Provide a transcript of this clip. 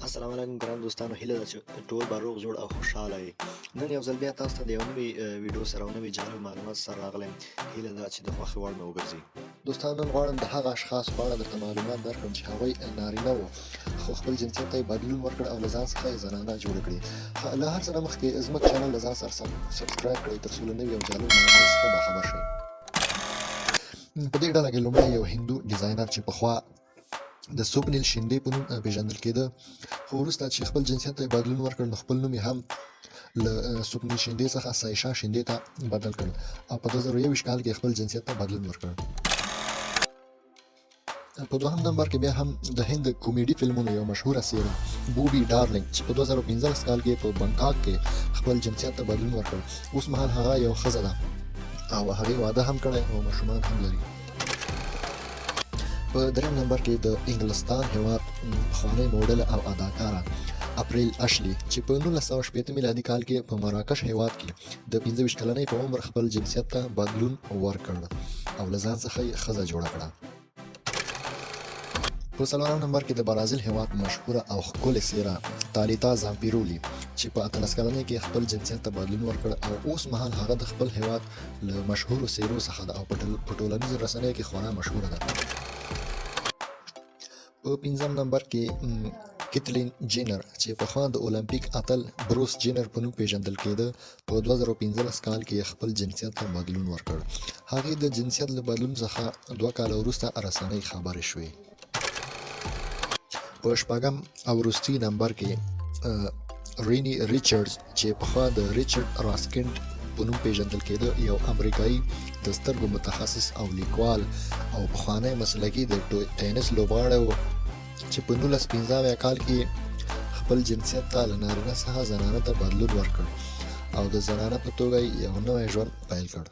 السلام علیکم ګران دوستانو، هیله ده چې ټول به روغ جوړ او خوشحاله یې. نن یو ځل بیا تاسو ته د یو نوي ویډیو سره او نوي جالب معلومات سره راغلی یم. هیله ده چې د خوښې وړ مې وګرځي. دوستان، نن غواړم د هغه اشخاصو په اړه درته معلومات درکړم چې هغوی نارینه وو خو خپل جنسیت ته یې بدلون ورکړ او له ځان څخه یې زنانه جوړه کړې. له هر څه نه مخکې زموږ چینل له ځان سره سبسکرایب کړئ تر څو له نوي او جالب معلوماتو څخه باخبر شئ. په دې ډله کې لومړی یو هندو ډیزاینر چې پخوا د سوپنیل شینډې په نوم پیژندل کېده، خو وروسته چې خپل جنسیت ته بدلون ورکړ نو خپل نوم یې هم له سوپنیل شینډې څخه سایشا شینډې ته بدل کړ او په 2021 کال کې خپل جنسیت ته بدلون ورکړ. په دوهم نمبر کې بیا هم د هند کومیډي فلمونو یو مشهوره څیره بوبي ډارلینګ چې په 2015 کال کې په بنکاک کې خپل جنسیت ته بدلون ورکړ. اوس مهال هغه یو ښځه ده او هغې واده هم کړی او ماشومان هم لري. په دریم نمبر کې د انګلستان هیواد پخوانۍ موډله او اداکاره اپریل اشلی چې په 1960 میلادي کال کې په مراکش هیواد کې د 25 کلنۍ په عمر خپل جنسیت ته بدلون ورکړ او له ځان څخه یې ښځه جوړه کړه. په څلورم نمبر کې د برازیل هیواد مشهوره او ښکلې څیره تالیتا زامپیرولی چې په 18 کلنۍ کې خپل جنسیت ته بدلون ورکړ او اوس مهال هغه د خپل هیواد له مشهورو څیرو څخه ده او په ټولنیزو رسنیو کې خورا مشهوره ده. په پنځم نمبر کې کیتلین جینر چې پخوا د اولمپیک اتل بروس جینر په نوم پیژندل کېده، په 2015 کال کې خپل جنسیت ته بدلون ورکړ. هغې د جنسیت له بدلون څخه 2 کاله وروسته رسنۍ خبرې شوې. په شپږم او وروستي نمبر کې رینی ریچارډز چې پخوا د ریچارډ راسکینډ په نوم پیژندل کېده، یو امریکایي د سترګو متخصص او لیکوال او پخوانی مسلکي د ټینس لوبغاړی و چې په 1995 کال کې خپل جنسیت ته له نارینه څخه زنانه ته بدلون ورکړ او د زنانه په توګه یو نوی ژوند پیل کړ.